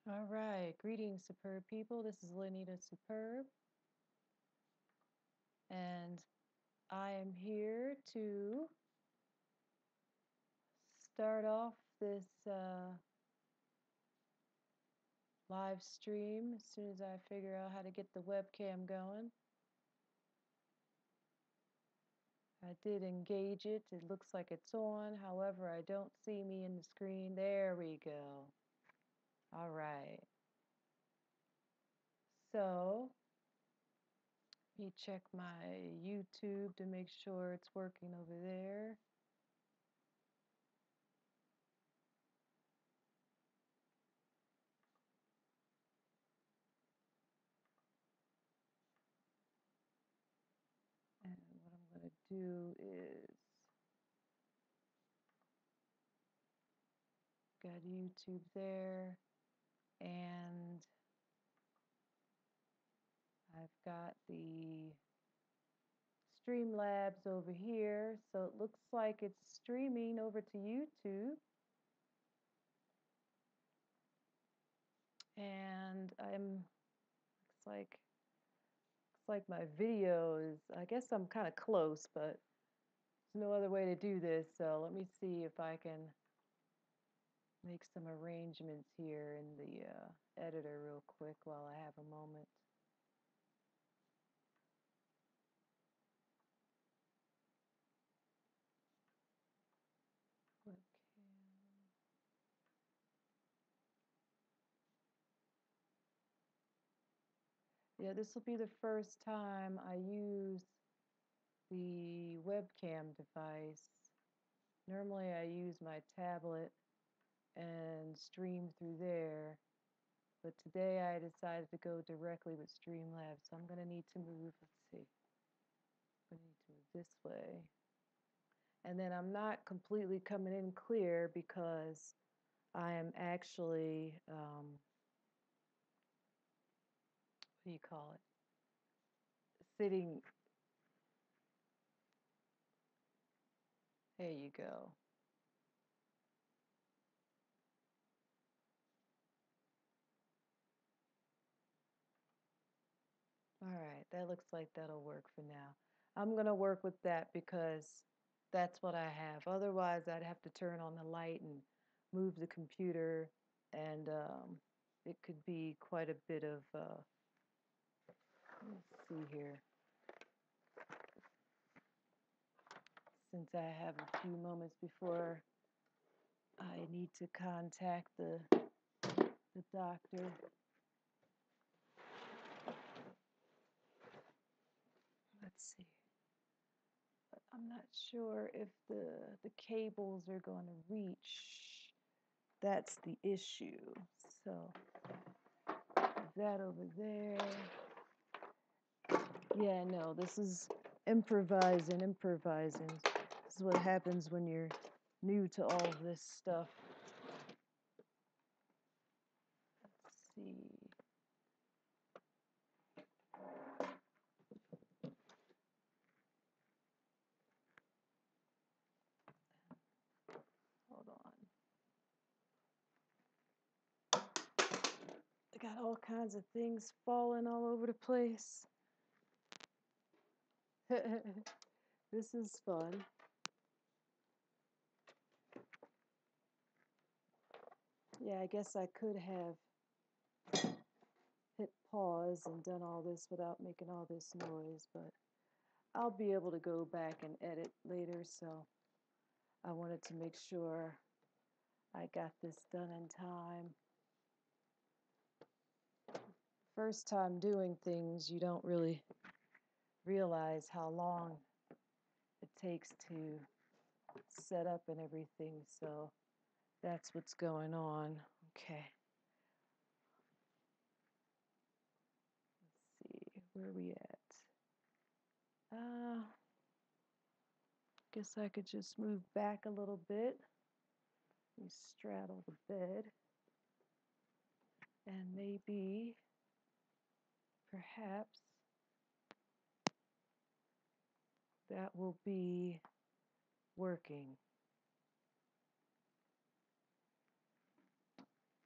All right, greetings, superb people. This is Need A SupHerb, and I am here to start off this live stream as soon as I figure out how to get the webcam going. I did engage it. It looks like it's on. However, I don't see me in the screen. There we go. All right. So let me check my YouTube to make sure it's working over there. And what I'm going to do is got YouTube there, and I've got the StreamLabs over here, so it looks like it's streaming over to YouTube. And looks like my video is, I guess I'm kind of close, but there's no other way to do this, so let me see if I can make some arrangements here in the editor real quick while I have a moment. Webcam. Yeah, this will be the first time I use the webcam device. Normally I use my tablet and stream through there, but today I decided to go directly with StreamLabs, so I'm going to need to move, let's see, I'm going to need to move this way. And then I'm not completely coming in clear because I am actually, what do you call it, sitting, there you go. All right, that looks like that'll work for now. I'm going to work with that because that's what I have. Otherwise, I'd have to turn on the light and move the computer, and it could be quite a bit of, let's see here. Since I have a few moments before I need to contact the doctor. Let's see. But I'm not sure if the cables are going to reach. That's the issue. So that over there. Yeah, no, this is improvising. This is what happens when you're new to all this stuff. Let's see. Hold on. I got all kinds of things falling all over the place. This is fun. Yeah, I guess I could have hit pause and done all this without making all this noise, but I'll be able to go back and edit later, so I wanted to make sure I got this done in time. First time doing things, you don't really realize how long it takes to set up and everything, so that's what's going on. Okay. Let's see, where are we at? Guess I could just move back a little bit. We straddle the bed. And maybe, perhaps, that will be working.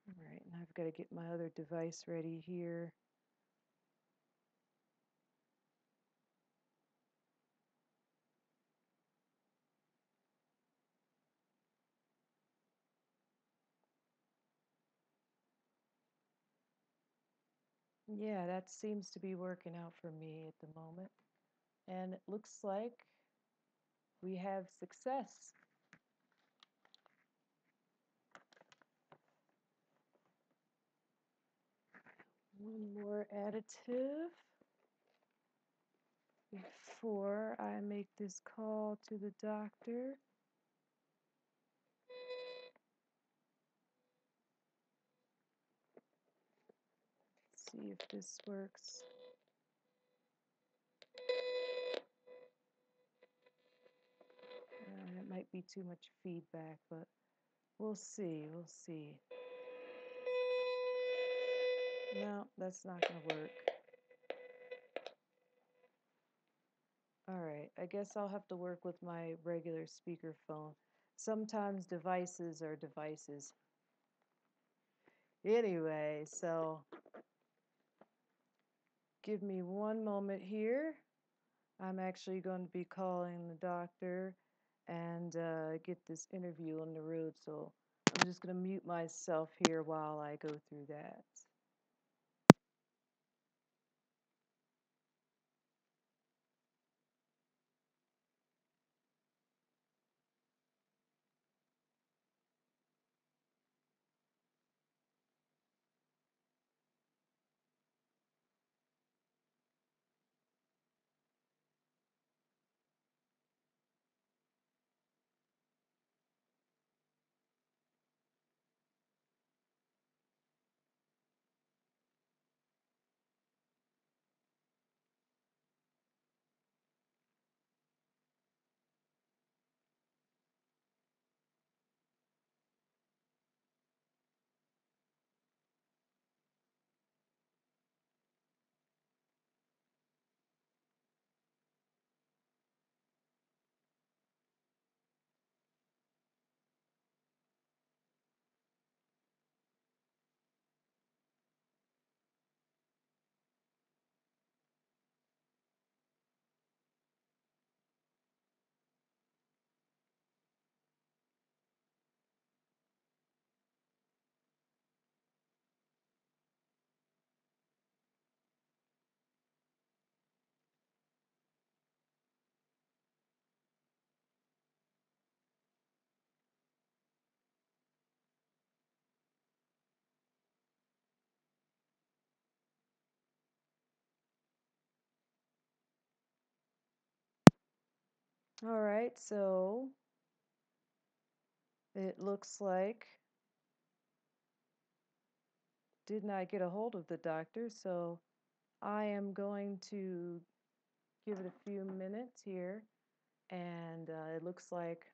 All right, I've got to get my other device ready here. Yeah, that seems to be working out for me at the moment. And it looks like we have success. One more additive before I make this call to the doctor. Let's see if this works. It might be too much feedback, but we'll see. We'll see. No, that's not going to work. All right, I guess I'll have to work with my regular speakerphone. Sometimes devices are devices. Anyway, so give me one moment here. I'm actually going to be calling the doctor and get this interview on the road, so I'm just going to mute myself here while I go through that. All right, so it looks like did not get a hold of the doctor, so I am going to give it a few minutes here, and it looks like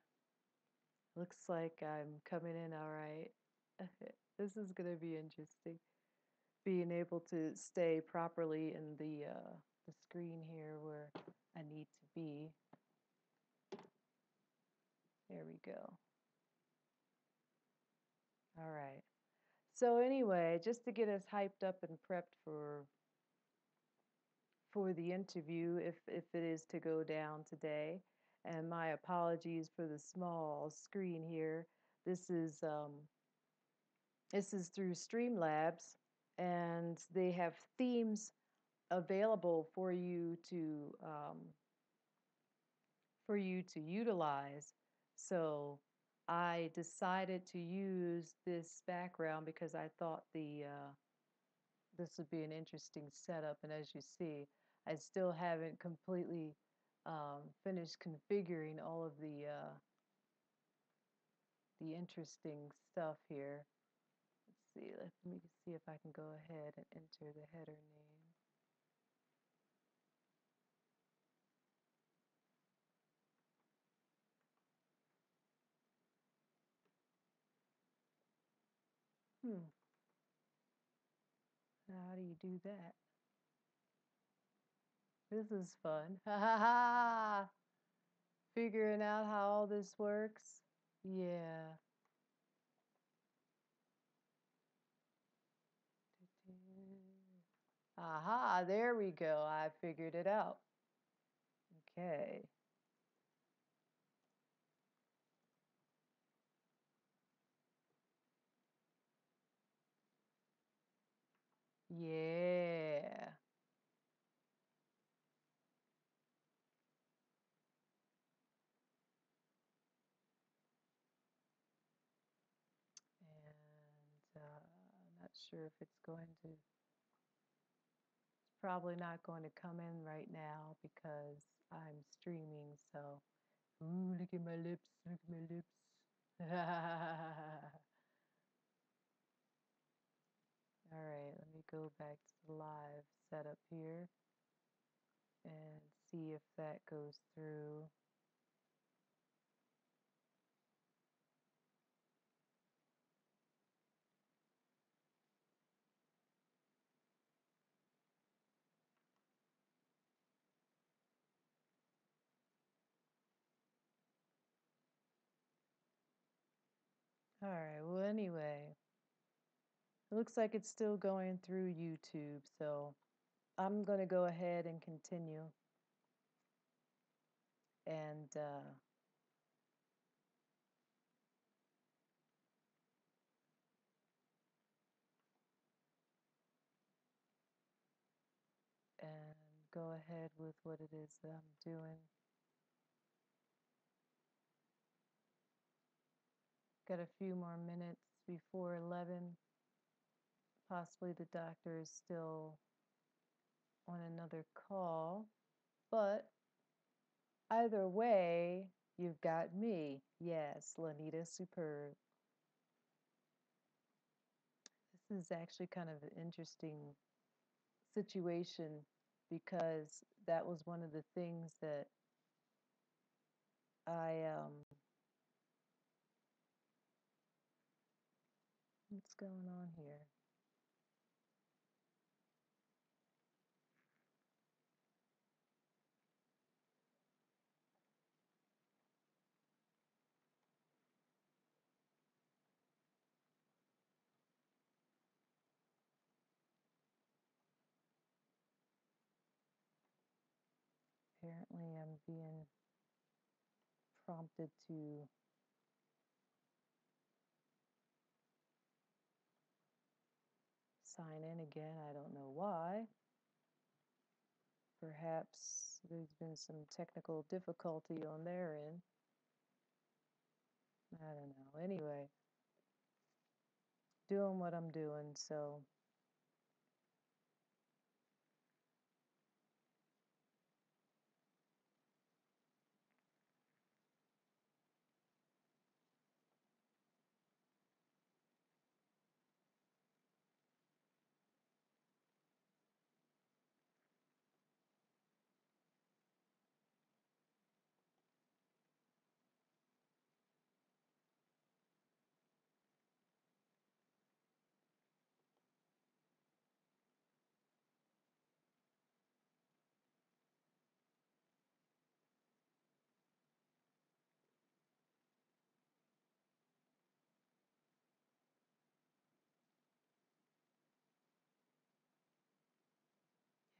I'm coming in all right. This is going to be interesting. Being able to stay properly in the screen here where I need to be. There we go. All right. So anyway, just to get us hyped up and prepped for the interview, if it is to go down today, and my apologies for the small screen here. This is through StreamLabs, and they have themes available for you to utilize. So I decided to use this background because I thought this would be an interesting setup. And as you see, I still haven't completely finished configuring all of the interesting stuff here. Let's see. Let me see if I can go ahead and enter the header name. How do you do that? This is fun. Ha ha ha! Figuring out how all this works. Yeah. Aha, there we go. I figured it out. Okay. Yeah. And I'm not sure if it's going to, it's probably not going to come in right now because I'm streaming. So, ooh, look at my lips, look at my lips. All right, let me go back to the live setup here and see if that goes through. All right, well, anyway, it looks like it's still going through YouTube, so I'm going to go ahead and continue. And and go ahead with what it is that I'm doing. Got a few more minutes before 11. Possibly the doctor is still on another call, but either way, you've got me. Yes, Need A SupHerb. This is actually kind of an interesting situation because that was one of the things that I what's going on here? Apparently I'm being prompted to sign in again. I don't know why. Perhaps there's been some technical difficulty on their end. I don't know. Anyway, doing what I'm doing, so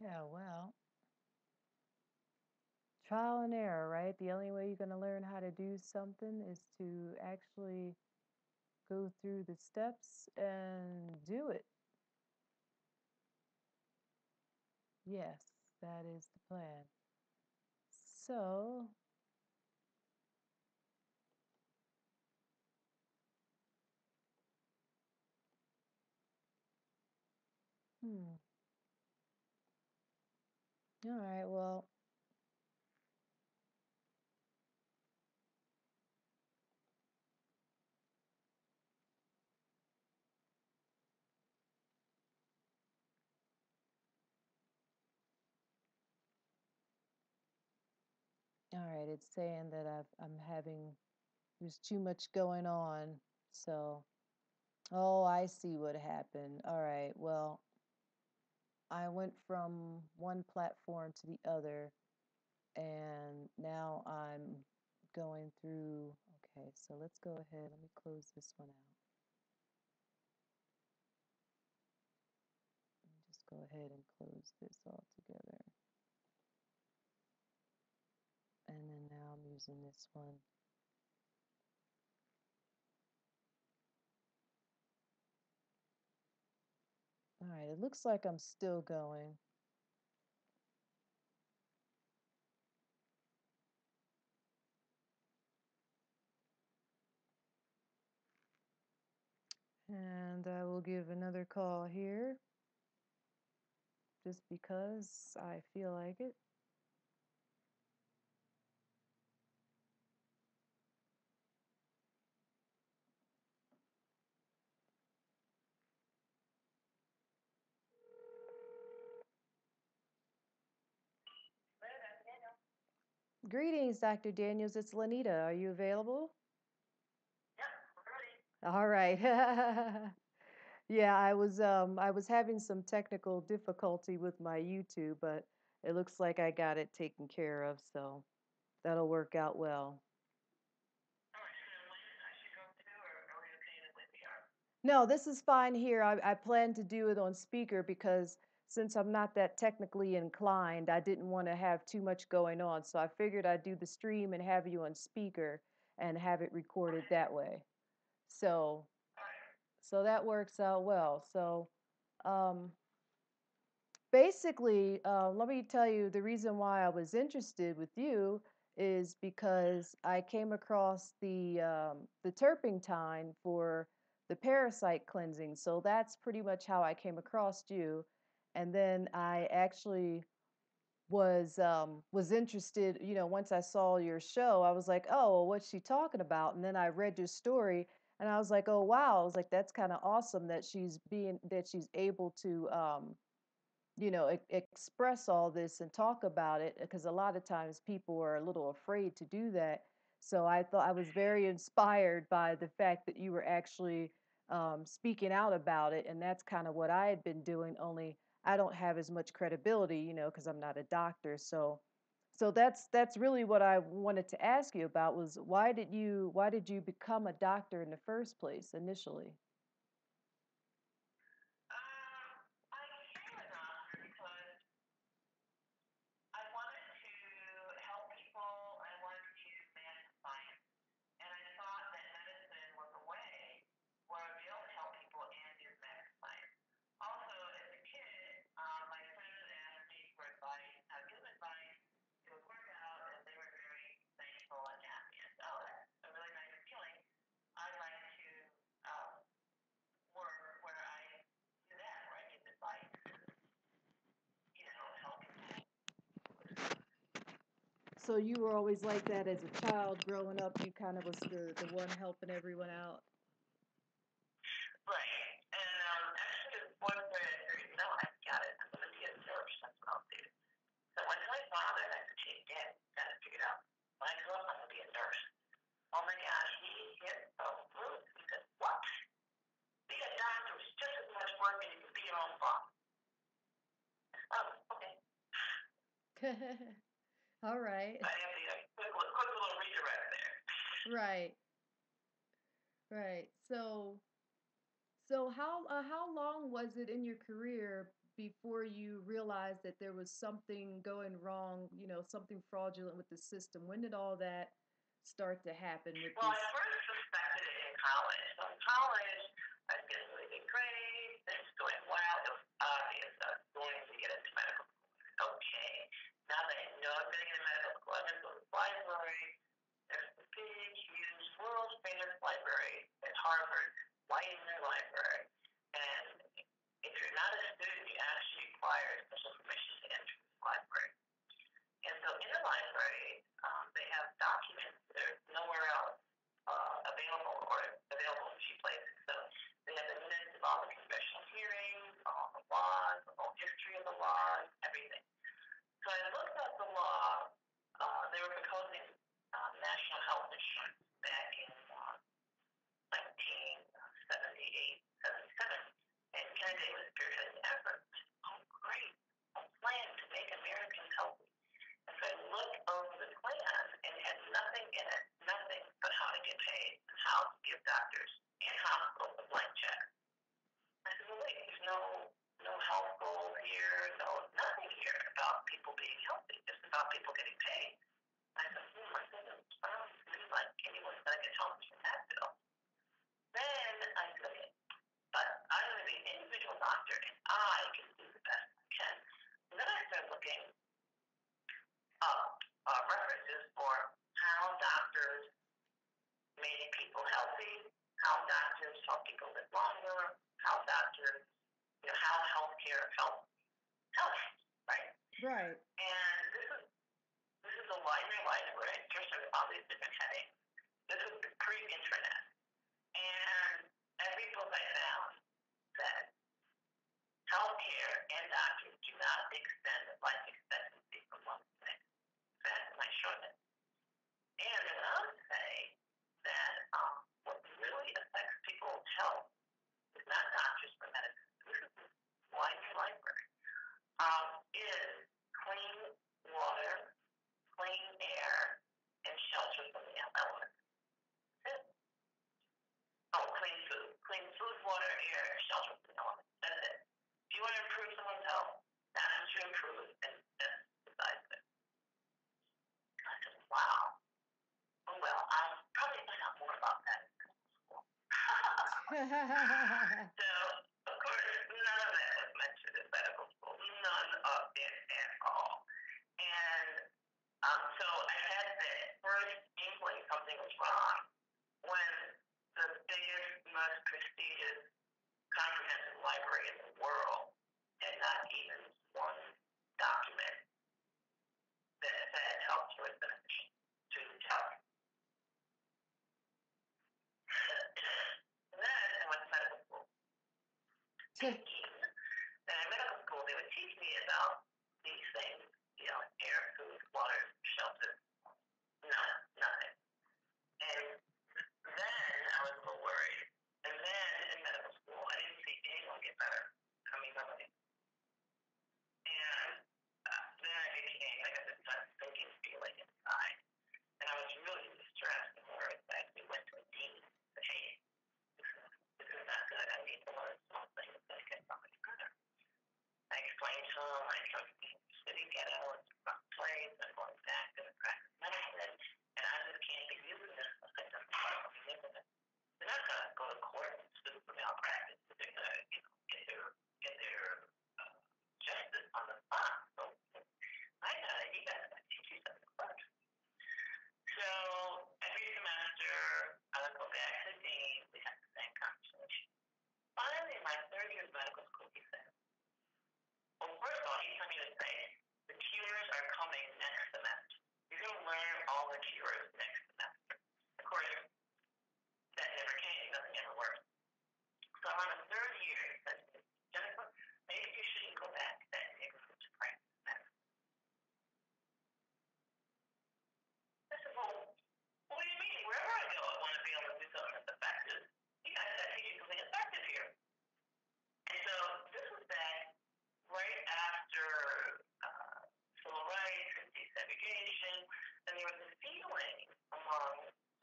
yeah, well, trial and error, right? The only way you're going to learn how to do something is to actually go through the steps and do it. Yes, that is the plan. So, hmm. All right, well, all right, it's saying that I'm having, there's too much going on. So, oh, I see what happened. All right, well, I went from one platform to the other, and now I'm going through. Okay, so let's go ahead. Let me close this one out. Let me just go go ahead and close this all together. And then now I'm using this one. All right, it looks like I'm still going. And I will give another call here, just because I feel like it. Greetings, Dr. Daniels. It's Lanita. Are you available? Yep, ready. All right. Yeah, I was having some technical difficulty with my YouTube, but it looks like I got it taken care of, so that'll work out well. All right, so when I should go to, or are we okay with VR? No, this is fine here. I plan to do it on speaker because since I'm not that technically inclined, I didn't want to have too much going on. So I figured I'd do the stream and have you on speaker and have it recorded that way. So, All right. so that works out well. So, um, basically, let me tell you the reason why I was interested with you is because I came across the turpentine for the parasite cleansing. So that's pretty much how I came across you. And then I actually was interested, once I saw your show, I was like, oh, well, what's she talking about? And then I read your story and I was like, oh wow, I was like, that's kind of awesome that she's able to express all this and talk about it, because a lot of times people are a little afraid to do that. So I thought I was very inspired by the fact that you were actually speaking out about it, and that's kind of what I had been doing. Only I don't have as much credibility, because I'm not a doctor. So that's really what I wanted to ask you about was why did you become a doctor in the first place initially? I became a doctor because I wanted to help people. I wanted to advance science. And I thought that medicine was a way where I'd be able to help people and do medical science. Also, as a kid, my friends would ask me for advice, how to give advice. It would work out, and they were very thankful and happy. And oh, that's a really nice feeling. I'd like to work where I do that, where I give advice, help people. So you were always like that as a child growing up. You kind of was the one helping everyone out. Right. And actually, the fourth grade, I figured, I got it. I'm going to be a nurse. That's what I'll do. So I went to my father and I said, hey, Dad, got it figured out. When I grow up, I'm going to be a nurse. Oh my gosh, he hit a roof. He said, what? Being a doctor is just as much work as you can be your own boss. Oh, okay. All right. I have the quick little redirect there. Right. Right. So how long was it in your career before you realized that there was something going wrong, something fraudulent with the system? When did all that start to happen with Well, this? I first suspected it in college. So in college, I was getting really good grades, things going well. It was obvious I was going to get into medical school. Okay, now that I know I'm going to get into medical school, I'm going to go to the library. There's the big, huge, world famous library at Harvard, Widener Library. And if you're not a student, you actually require special permission to enter this library. And so in the library, they have documents that are nowhere else available or available in few places. So they have the minutes of all the congressional hearings, all the laws, the whole history of the laws, everything. So I looked up the law. They were proposing national health insurance back in 1978, 77. And Kennedy was spearheading the effort. Oh, great. A plan to make Americans healthy. And so I looked over the plan and it had nothing in it, nothing but how to get paid and how to give doctors and hospitals a blank check. I said, well, wait, there's no health goals here. healthcare, health, right? Right. And this is a library where I searched all these different headings. This was pre-internet. And every book I found said healthcare and doctors do not extend life expectancy from one to the next. That might shorten it. And it went on to say that what really affects people's health is not doctors but medicine. This is why you library. Is clean water, clean air, and shelter from the elements. That's it. Oh, clean food, water, air, and shelter from the elements. That's it. If you want to improve someone's health, that's what you improve, and that's besides it. I said, wow. Oh, well, I'll probably find out more about that in school. So, of course, none of that was mentioned in medical school. None of it at all. And so I had that first inkling something was wrong when the biggest, most prestigious, comprehensive library in the world had not even one document that said health was beneficial to the health. Then I went to medical school. Thinking that in medical school they would teach me about these things, you know, air, food, water, shelter. No, nothing. And then I was a little worried. And then in medical school, I didn't see anyone get better. I mean, nobody. And then I became, like I said, that thinking feeling inside. And I was really distressed and worried that I actually went to a dean and said, hey, this is not good. I need to learn something that's going to get somebody better. I explained to him, I told him, city ghetto, it's a rough place, I'm going back to the practice medicine, and I just can't be using this. I said, that's not what I'm using it. They're not going to go to court and sue for malpractice. They're going to, you know, get their justice on the spot. So I got it. You guys got to teach you something first. So every semester, I would go back to the dean. We had the same conversation. Finally, in my third year of medical school, he said, well, first of all, he told me to say, the cures are coming next semester. You're going to learn all the cures next semester. Of course, that never came. Nothing ever worked. So I'm on the third year. He said, Jennifer, maybe you shouldn't go back to that neighborhood to practice medicine. I said, well, what do you mean? Wherever I go, I want to be able to do something that's effective. You guys got to teach you something effective here. And so this was back right after civil rights and desegregation, and there was a feeling among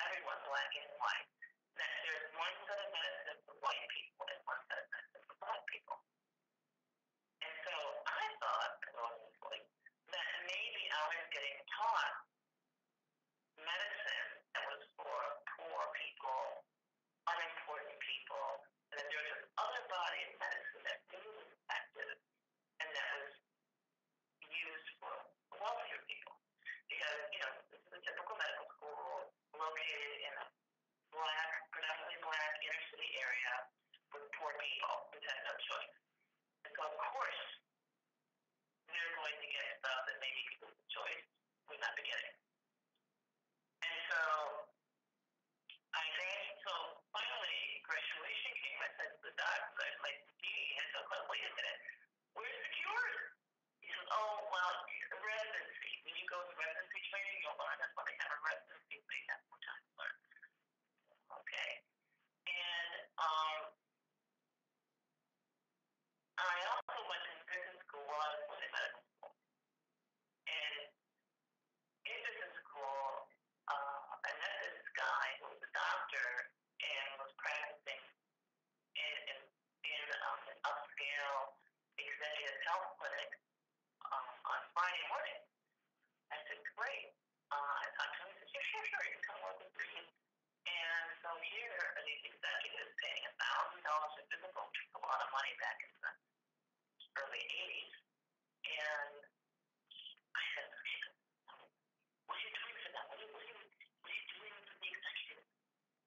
everyone, black and white, that there's one set of medicine for white people and one set of medicine for black people. And so I thought, erroneously, that maybe I was getting taught medicine that was for poor people, unimportant people, and that there was this other body of medicine that really was effective and that was used for wealthier people. Because, you know, this is a typical medical school located in a predominantly black inner city area with poor people who had no choice. And so, of course, they're going to get stuff that maybe people with choice would not be getting. And so I think, so finally graduation came. I said to the doctor, my dean, I said, well, wait a minute, where's the cures? He said, oh, well, residency. When you go to residency training, you'll learn. That's why they have a residency, so you have more time to learn. Okay. And I also went to business school while I was in medical school. And in business school, I met this guy who was a doctor and was practicing in an upscale executive health clinic on Friday morning. I said, great. I talked to him. He said, yeah, sure, you can come work with me. And so here are these executives paying $1,000 a physical, which was a lot of money back in the early 80s. And I said, what are you doing for them? What are you doing for the executives?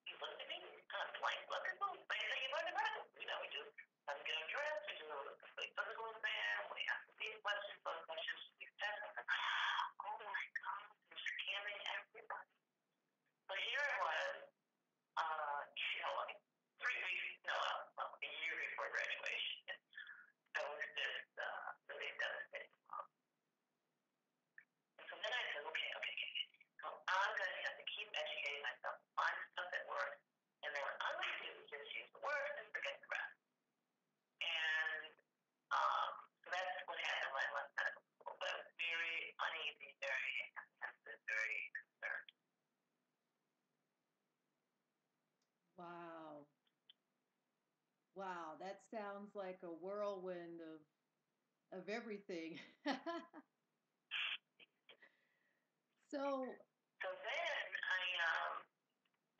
He looked at me, kind of blank look at me. I said, you learn the medical. You know, we do. Get undressed, we do a complete physical sounds like a whirlwind of everything. So, So then I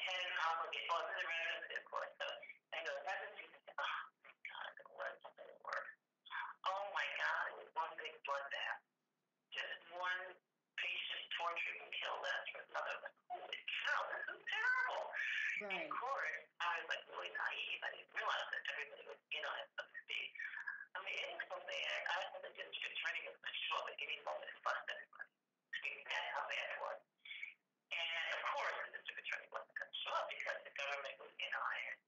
had an obligation. Well, it was a residency, of course. So I go residency. Oh my God, I'm gonna learn something at work. Oh my God, it was one big bloodbath. Just one patient tortured and killed after another. Like, holy cow, this is terrible. right. And of course, I was like really naive. I didn't realize that everybody was in on it, so to speak. I mean, it was so bad. I thought the district attorney was going to show up at any moment and bust everybody. I mean, that's how bad it was. And of course, the district attorney wasn't going to show up because the government was in on it.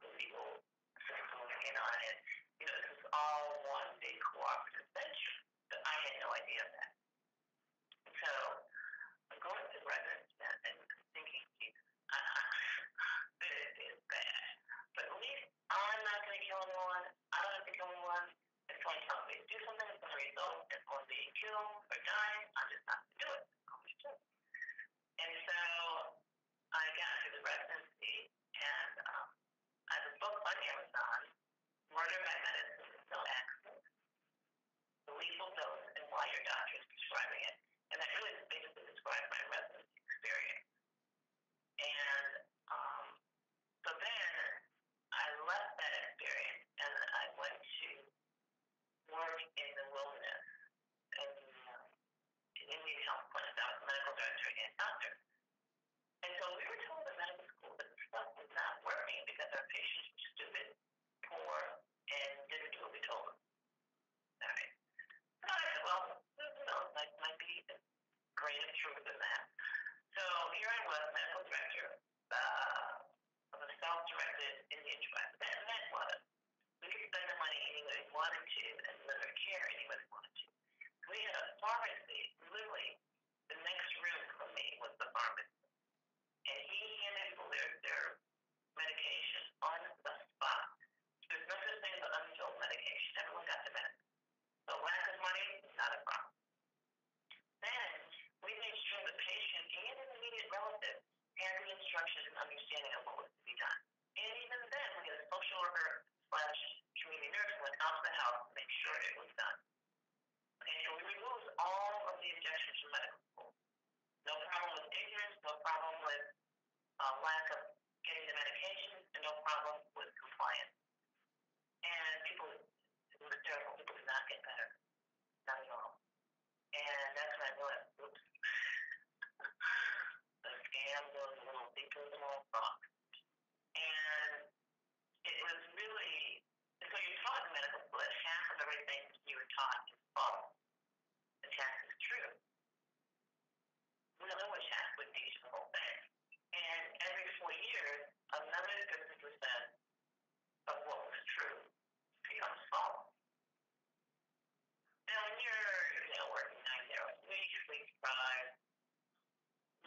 The legal system was in on it. You know, this was all one big cooperative venture. But I had no idea of that. So I'm going to residence and thinking, Jesus, this is bad. But at least I'm not going to kill anyone. I don't have to kill anyone. If someone tells me to do something, it's going to result in someone being killed or dying. I'm just not going to do it. And so I got to the residency, and I have a book on Amazon, Murder by Medicine with No Accident, the lethal dose and why your doctor is prescribing it. And that really basically described my residency experience. And so then I left that experience and I went to work in the wilderness in Indian Health Clinic. I was a medical director and doctor. And so we were told in medical school that the stuff was not working because our patients were stupid, poor, and didn't do what we told them. All right. So I said, well, who knows? Might be a grain of truth in that. So here I was, medical director of a self-directed Indian tribe. What that meant was we could spend the money any way we wanted to and deliver care any way we wanted to. We had a pharmacy, literally the next room from me was the pharmacy. And he handed people their medication on the spot. There's no such thing as an unfilled medication. Everyone got the medicine. So lack of money is not a problem. Then we made sure the patient and his immediate relative had the instructions and understanding of what was to be done. And even then, we had a social worker / community nurse went out to the house to make sure it was done. Okay, so we removed all of the objections from medical school. No problem with ignorance, no problem with lack of getting the medication, and no problem with compliance. And people, it was terrible. People did not get better. Not at all. And that's when I realized, oops, the scam goes a little deeper than I thought. And it was really, so you're taught in medical school that half of everything you were taught is false. The half is true. We don't know which half would teach the whole thing. And every 4 years, another 50% of what was true becomes false. Now, when you're working 9 hours a week, sleep deprived,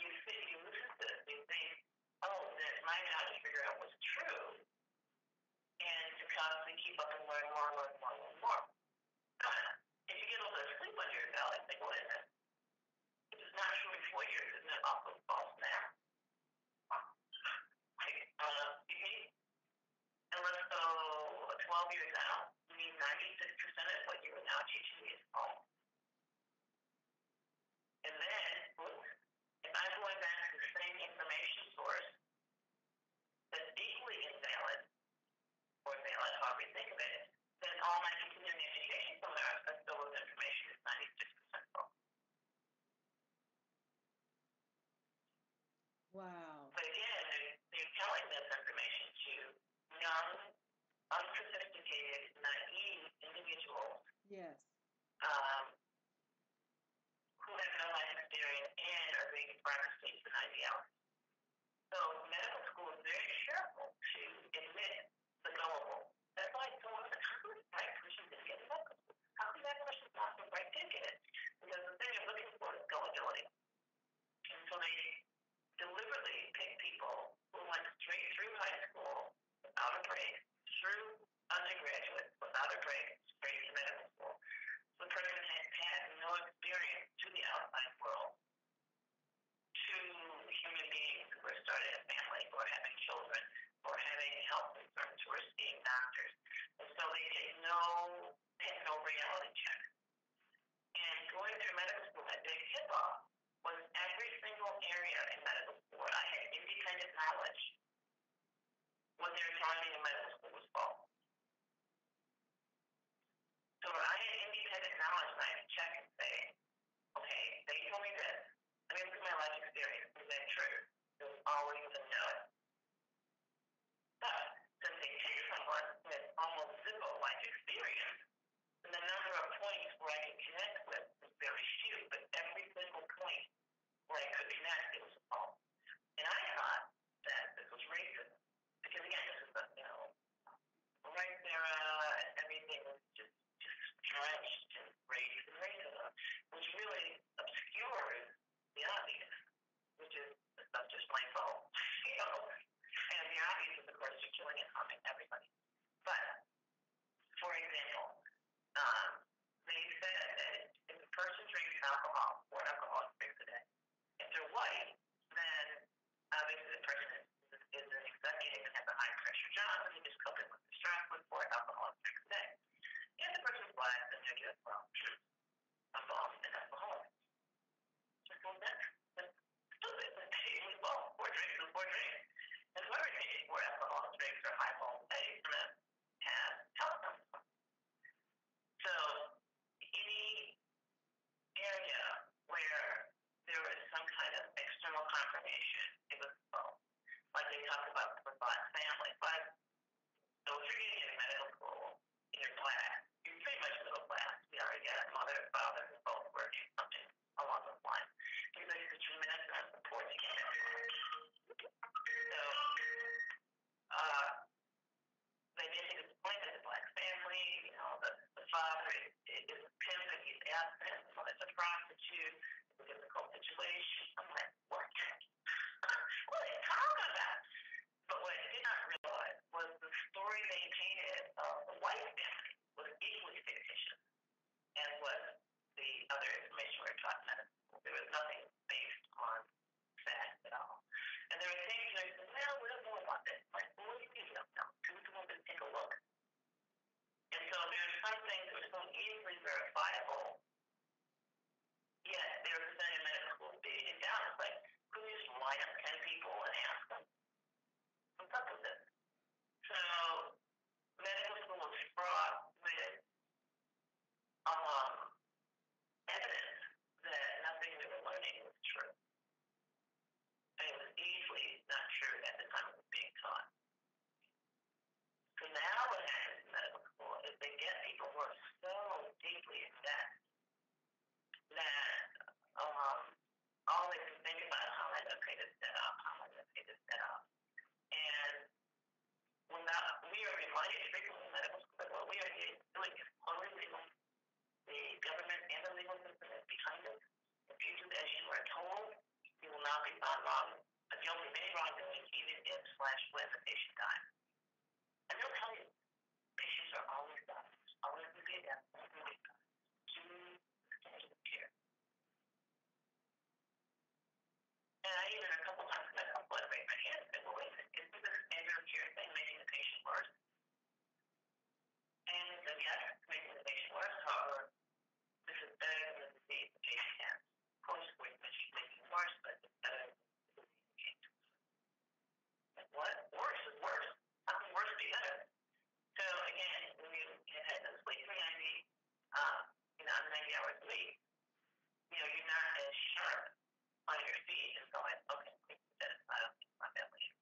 you listen to this, you think, oh, that my job to figure out what's true, and to constantly keep up and learn more. If you get a little bit of sleep under your belt, I think, well, wait a minute. If it's not true in 4 years, isn't it also false now? And let's go 12 years out, you mean 96% of what you are now teaching me is false. And then, if I'm going back to the same information source that's equally invalid, or valid, however you think of it, then all my continuing education from there that's filled with information is 96% false. Wow. But again, they're telling this information to young, unsophisticated, naive individuals. Yes. Who have no life experience and are being practiced in ideology. So medical school is very careful to admit the gullible. That's why someone said, how can the right person get in medical school? How can that person not the right to get it? Because the thing you're looking for is gullibility. And so they deliberately pick people who went straight through high school without a break, through undergraduate without a break, straight to medical school. take no reality check. And going through medical school, that big HIPAA was every single area in medical school. I had independent knowledge. What they were telling me in medical school was false. So I had independent knowledge, and I had to check and say, okay, they told me this. Let me look at my life experience. Is that true? It was always a no. But since they take someone with almost zero life experience, and the number of points where I could connect with was very few, but every single point where I could connect, it was false. And I thought that this was racism. Because again, this is right there, everything was just drenched in race and racism, which really obscures the obvious, which is the stuff just plain false. And the obvious is, of course, you're killing and harming everybody. But, for example, they said that if a person drinks alcohol, 4 alcoholic drinks a day, if they're white, then obviously the person is an executive and has a high pressure job, and they just coping with the stress with 4 alcoholic drinks a day. If the person's black, then they're just, a bomb and alcoholic. Just go back. That's stupid. It was both. 4 drinks is 4 drinks. And whoever takes 4 alcoholic drinks or high ball a day is going to have health problems. So, any area where there was some kind of external confirmation, it was false. Like they talked about the black family. But so if you're getting into medical school and you're black, you're pretty much middle class. We already got mother and father who both working, something along those lines. Because there's a tremendous amount of support to get that. So they basically explained that the black family, the father is a pimp and he's absent, the mother's a prostitute, it's a difficult situation. I'm like, what? What are they talking about? But what I did not realize was the story they painted of the white family was equally fictitious, as was the other information we were talking about. There was nothing based on fact at all. And there were things where they said, well, we don't know about this. Like, what do you mean you don't know? Who's the one to take a look? And so there's some things that were so easily verifiable, yet they were presented in medical school beating it down. It's like, could we just line up 10 people and ask them? What's up with this? So medical school was fraught with evidence that nothing we were learning was true. And it was easily not true at the time it was being taught. So now what happens in medical school is they get people who are so deeply in debt that all they can think about is how am I going to pay this debt off, how am I going to pay this debt off. And we are reminded frequently in medical school that what we are doing is totally legal. The government and the legal system is behind us. If you do as you are told, you will not be found wrong, guilty of any wrongdoing, even if /when the patient dies. And they'll tell you, patients are always dying. Always going to be a death. Always going to be a death. To the standard of care. And I even a couple times got a blood rate my hand and said, well, wait a minute, isn't this standard of care thing making the patient worse? And they said, yes, it's making the patient worse. However, this is better than the disease the patient has. Of course, we're making it worse, but it's better than the disease the patient has. Like, what? Worse is worse. How can worse be better? So, again, when you had a sleep for 90 hours a week, you're not as sharp on your feet and going, okay, I don't think my family should.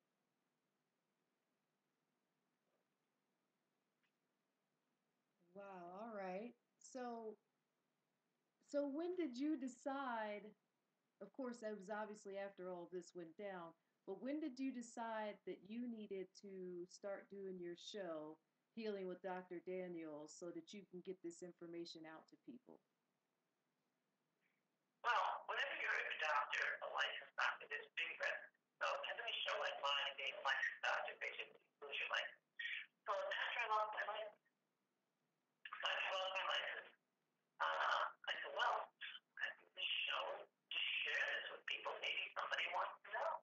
Wow, all right. So when did you decide, of course, that was obviously after all of this went down, but when did you decide that you needed to start doing your show, Healing with Dr. Daniels, so that you can get this information out to people? Well, whenever you're a doctor, a licensed doctor, there's big risk. So having a show like mine, being a licensed doctor, basically lose your license. So after I lost my license, I said, well, I think this show, just share this with people. Maybe somebody wants to know.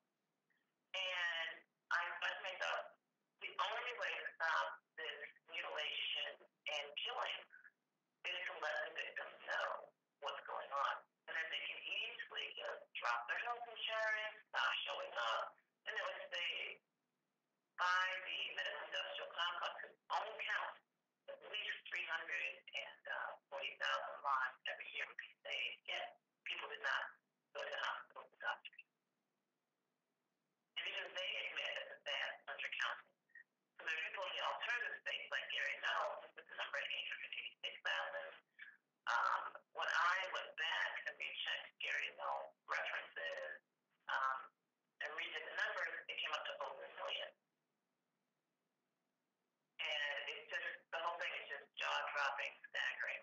And I said to myself, the only way to stop this mutilation and killing dropping, staggering.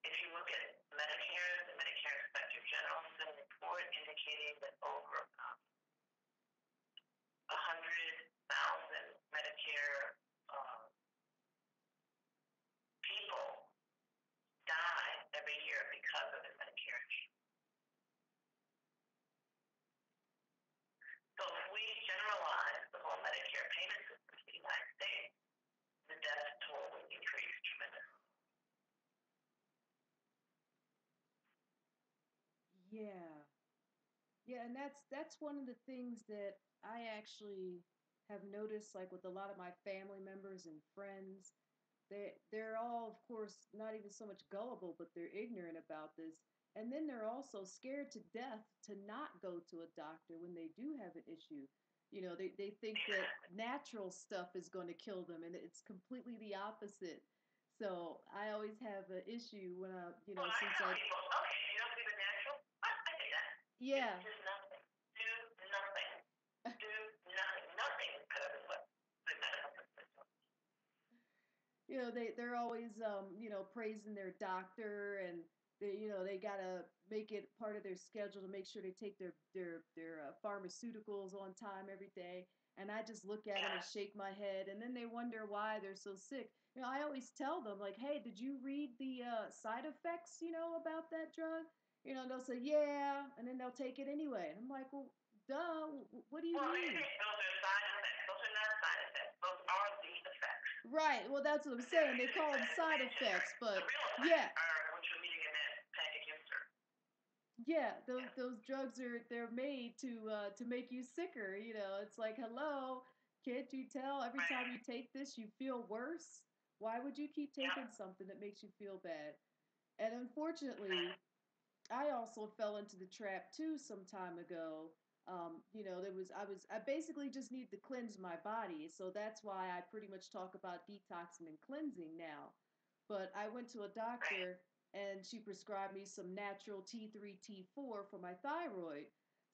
If you look at Medicare, the Medicare Inspector General has a report indicating that over 100,000 Medicare people die every year because of the Medicare issue. So if we generalize the whole Medicare payment system to the United States, the death toll would increase tremendously. Yeah, and that's one of the things that I actually have noticed, like with a lot of my family members and friends. They're all, of course, not even so much gullible, but they're ignorant about this. And then they're also scared to death to not go to a doctor when they do have an issue. They think that natural stuff is going to kill them, and it's completely the opposite. So I always have an issue when I, Well, since I tell people, okay, you don't believe in natural? I say that. Yeah. Do nothing. Do nothing. Do nothing. Nothing is better than what the medical system. They're always praising their doctor, and they gotta make it part of their schedule to make sure they take their pharmaceuticals on time every day. And I just look at them and shake my head, and then they wonder why they're so sick. I always tell them, like, hey, did you read the side effects about that drug? They'll say yeah, and then they'll take it anyway. And I'm like, well, duh, what do you mean? Those are side effects. Those are not side effects. Those are the effects. Right. Well, that's what I'm saying. They call them side effects, but the real effects are what you're reading in that package insert. Yeah, those drugs they're made to make you sicker. It's like, hello, can't you tell every time you take this you feel worse? Why would you keep taking something that makes you feel bad? And unfortunately, I also fell into the trap too some time ago. I basically just need to cleanse my body, so that's why I pretty much talk about detoxing and cleansing now. But I went to a doctor and she prescribed me some natural T3, T4 for my thyroid.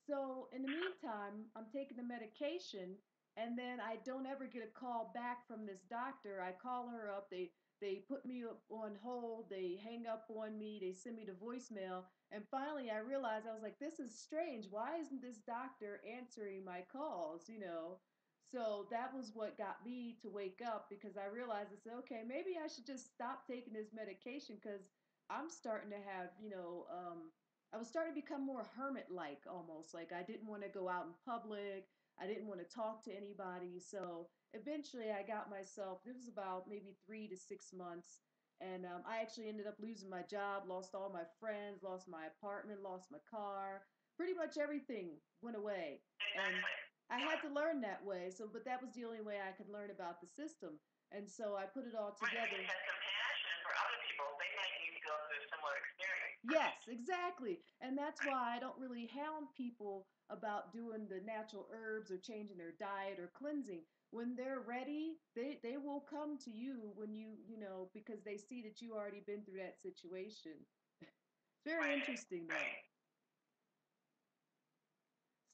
So in the meantime, I'm taking the medication, and then I don't ever get a call back from this doctor. I call her up, they put me on hold, they hang up on me, they send me to voicemail, and finally I realized, I was like, this is strange. Why isn't this doctor answering my calls, So that was what got me to wake up, because I realized, I said, okay, maybe I should just stop taking this medication, because I'm starting to have, I was starting to become more hermit-like almost. Like I didn't want to go out in public. I didn't want to talk to anybody. So eventually I got myself, it was about maybe 3 to 6 months. And I actually ended up losing my job, lost all my friends, lost my apartment, lost my car. Pretty much everything went away. And I had to learn that way. But that was the only way I could learn about the system. And so I put it all together. Right, you have compassion for other people. They might need to go through a similar experience. Yes, exactly. And that's why I don't really hound people about doing the natural herbs or changing their diet or cleansing. When they're ready, they will come to you when because they see that you already been through that situation. It's very interesting though.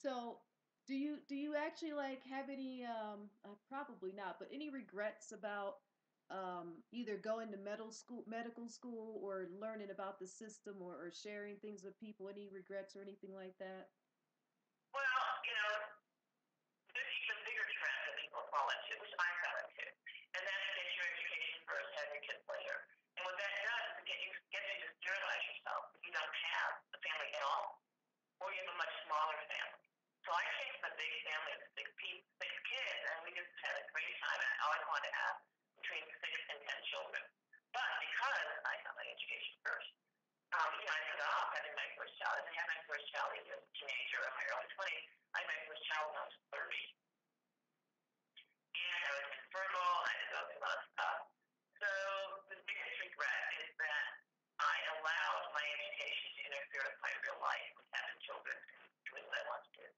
So do you actually like have any probably not, but any regrets about either going to medical school or learning about the system, or sharing things with people? Any regrets or anything like that? Well, there's even bigger trap that people fall into, which I fell into, and that's get your education first, have your kids later. And what that does is get you to sterilize yourself if you don't have a family at all, or you have a much smaller family. So I came from a big family of six kids, and we just had a great time. I always wanted to have between 6 and 10 children. But because I got my education first, I put off having my first child. I didn't have my first child as a teenager in my early 20s. I had my first child when I was 30. And I was infertile. I had to go through a lot of stuff. So the biggest regret is that I allowed my education to interfere with my real life, with having children and doing what I want to do.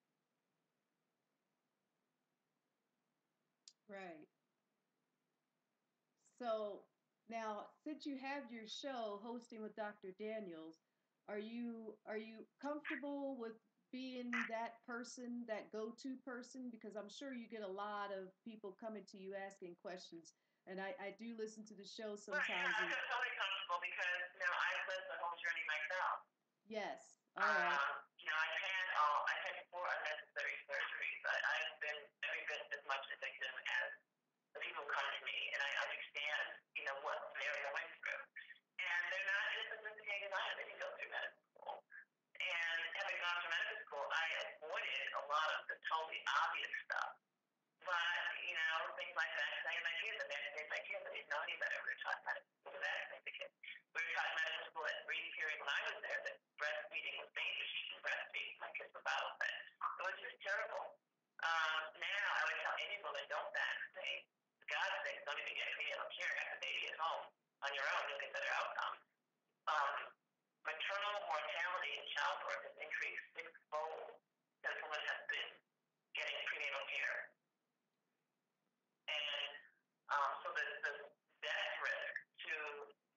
Right. So now, since you have your show hosting with Dr. Daniels, are you comfortable with being that person, that go-to person? Because I'm sure you get a lot of people coming to you asking questions. And I do listen to the show Right, yeah, sometimes. I feel totally comfortable because, I've lived the whole journey myself. Yes. All right. I've had 4 unnecessary surgeries. I've been every bit as much a victim as the people who come to me, and I understand, what they're going through. And they're not as sophisticated as I am. They can go through medical school. And having gone through medical school, I avoided a lot of the totally obvious stuff. But, things like vaccinating my kids, the vaccinating my kids, I didn't know any better. We were taught medical school to vaccinate the kids. We were taught medical school at breeding period when I was there that breastfeeding was dangerous. You should breastfeed. My kids were bottle fed. It was just terrible. Now I would tell any woman, don't vaccinate. For God's sake, don't even get prenatal care. Have the baby at home on your own. You'll get better outcomes. Maternal mortality in childbirth has increased 6-fold since women have been getting prenatal care. And so the death risk to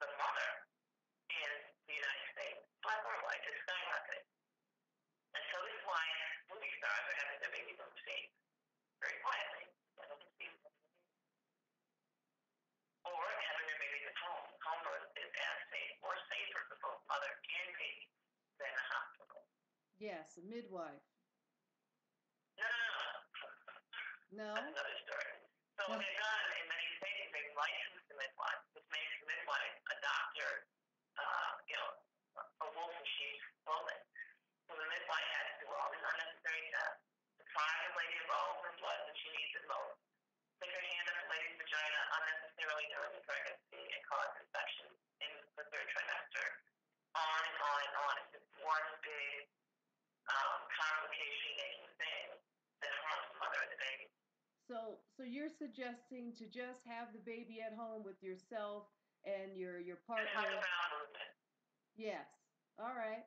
the mother in the United States, black or white, is skyrocketing. And so this is why movie stars are having their babies overseas very quietly. Or having their babies at home. Home birth is as safe or safer for both mother and baby than the hospital. Yes, a midwife. No. No? That's another story. So what they've done in many states, they've licensed the midwife, which makes the midwife a doctor, a wolf in sheep's clothing. So the midwife has to do all these unnecessary tests, deprive the lady of all her blood when she needs it most, stick her hand up the lady's vagina unnecessarily during the pregnancy and cause infection in the 3rd trimester, on and on and on. It's just one big complication-making thing that harms the mother and the baby. So you're suggesting to just have the baby at home with yourself and your partner. Just like a bowel movement. Yes. All right.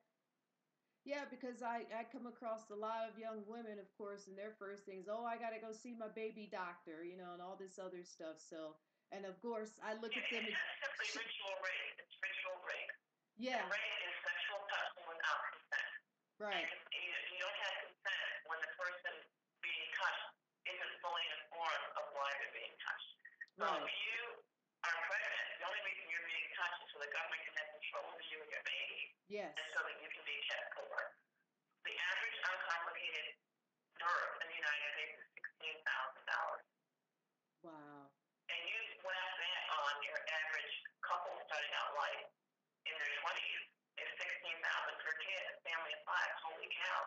Yeah, because I come across a lot of young women, of course, and their first thing is, oh, I got to go see my baby doctor, and all this other stuff. So, and of course, I look at them. It's simply ritual rape. It's ritual rape. Yeah. And rape is sexual touching without consent. Right. And you don't have consent when the person being touched isn't fully informed of why they're being touched. Right. If you are pregnant, the only reason you're being touched is so the government can have control over you and your baby. Yes. And so that you can be kept poor. The average uncomplicated birth in the United States is $16,000. Wow. And you slap that on your average couple starting out life in their 20s, it's $16,000 per kid, a family of 5. Holy cow.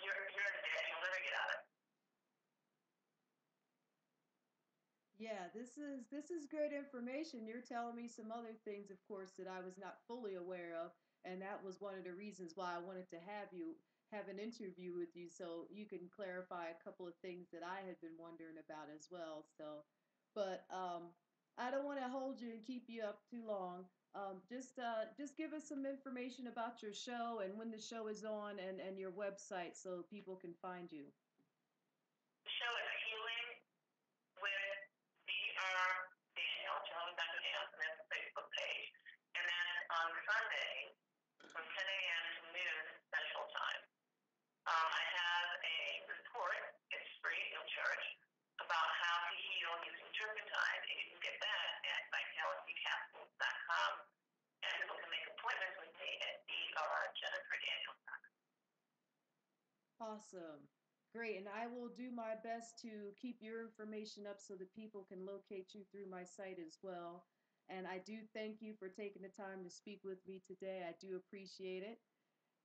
You're in debt. You'll never get out of it. Yeah, this is great information. You're telling me some other things, of course, that I was not fully aware of, and that was one of the reasons why I wanted to have an interview with you so you can clarify a couple of things that I had been wondering about as well. So, but I don't want to hold you and keep you up too long. Just give us some information about your show and when the show is on and your website so people can find you. The show is Healing with Dr. Daniels, Dr. Daniels, and that's the Facebook page. And then on Sunday, from 10 a.m. to noon Central Time, I have a report, it's free, no charge, about how to heal using turpentine. And you can get that at vitalitycapsules.com. And people can make appointments with me at drjenniferdaniels.com. Awesome. Great. And I will do my best to keep your information up so that people can locate you through my site as well. And I do thank you for taking the time to speak with me today. I do appreciate it.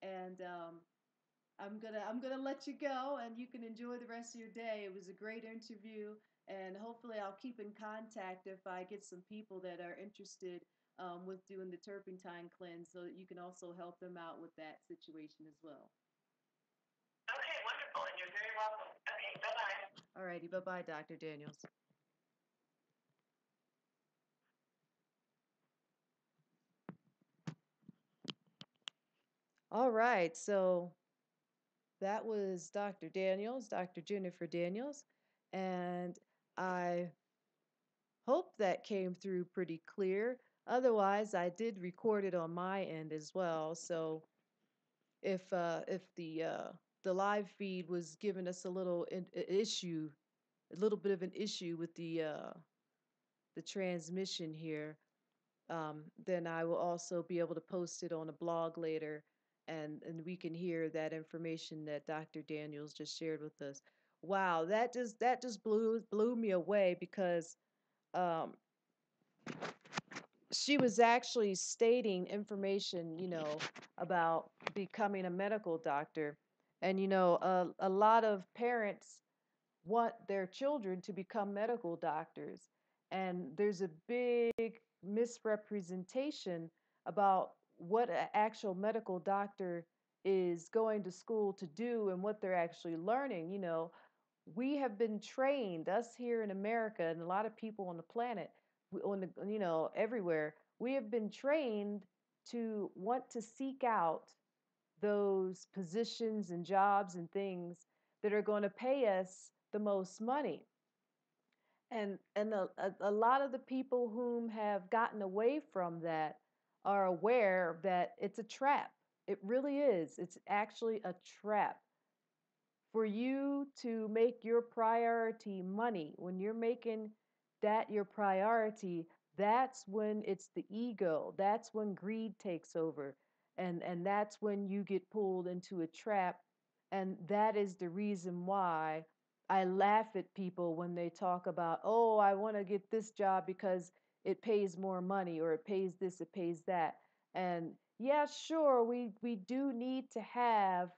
And I'm gonna let you go, and you can enjoy the rest of your day. It was a great interview, and hopefully I'll keep in contact if I get some people that are interested with doing the turpentine cleanse, so that you can also help them out with that situation as well. Okay, wonderful, and you're very welcome. Okay, bye-bye. All righty, bye-bye, Dr. Daniels. All right, so that was Dr. Daniels, Dr. Jennifer Daniels, and I hope that came through pretty clear. Otherwise, I did record it on my end as well. So if the live feed was giving us a little issue, a little bit of an issue with the the transmission here, then I will also be able to post it on a blog later, and we can hear that information that Dr. Daniels just shared with us. Wow, that just blew me away because um, she was actually stating information, about becoming a medical doctor. And, a lot of parents want their children to become medical doctors. And there's a big misrepresentation about what an actual medical doctor is going to school to do and what they're actually learning. We have been trained, us here in America and a lot of people on the planet, everywhere, we have been trained to want to seek out those positions and jobs and things that are going to pay us the most money. And a lot of the people whom have gotten away from that are aware that it's a trap. It really is. It's actually a trap. For you to make your priority money, when you're making that your priority, that's when it's the ego. That's when greed takes over. And that's when you get pulled into a trap. And that is the reason why I laugh at people when they talk about, oh, I want to get this job because it pays more money, or it pays this, it pays that. And yeah, sure, we do need to have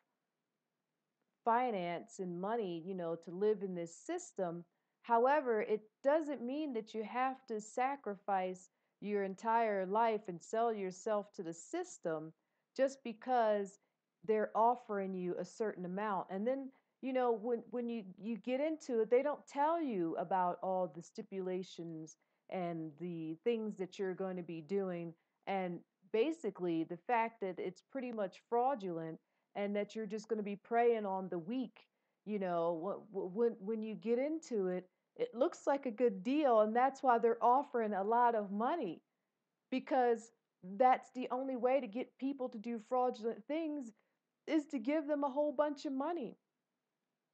finance and money, to live in this system. However, it doesn't mean that you have to sacrifice your entire life and sell yourself to the system just because they're offering you a certain amount. And then, when you get into it, they don't tell you about all the stipulations and the things that you're going to be doing. And basically, the fact that it's pretty much fraudulent and that you're just going to be preying on the weak. When you get into it, it looks like a good deal, and that's why they're offering a lot of money, because that's the only way to get people to do fraudulent things, is to give them a whole bunch of money.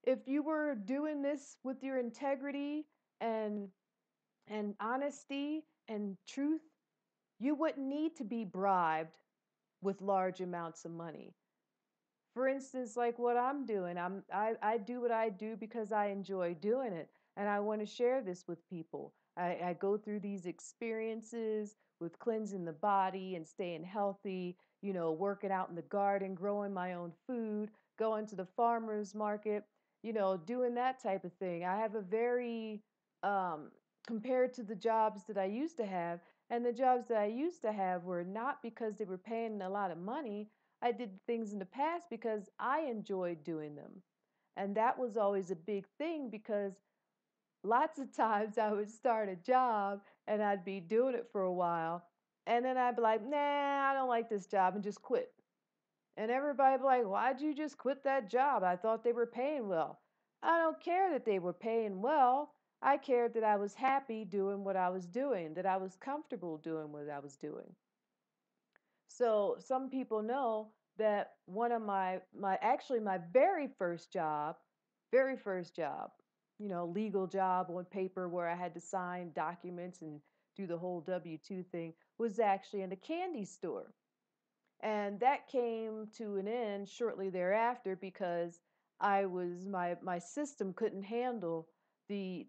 If you were doing this with your integrity and honesty and truth, you wouldn't need to be bribed with large amounts of money. For instance, like what I'm doing, I do what I do because I enjoy doing it, and I want to share this with people. I go through these experiences with cleansing the body and staying healthy, working out in the garden, growing my own food, going to the farmers market, doing that type of thing. I have a very compared to the jobs that I used to have, and the jobs that I used to have were not because they were paying a lot of money. I did things in the past because I enjoyed doing them. And that was always a big thing, because lots of times I would start a job and I'd be doing it for a while. And then I'd be like, nah, I don't like this job, and just quit. And everybody would be like, why'd you just quit that job? I thought they were paying well. I don't care that they were paying well. I cared that I was happy doing what I was doing, that I was comfortable doing what I was doing. So some people know that one of my very first job, legal job on paper where I had to sign documents and do the whole W-2 thing, was actually in a candy store. And that came to an end shortly thereafter because my system couldn't handle the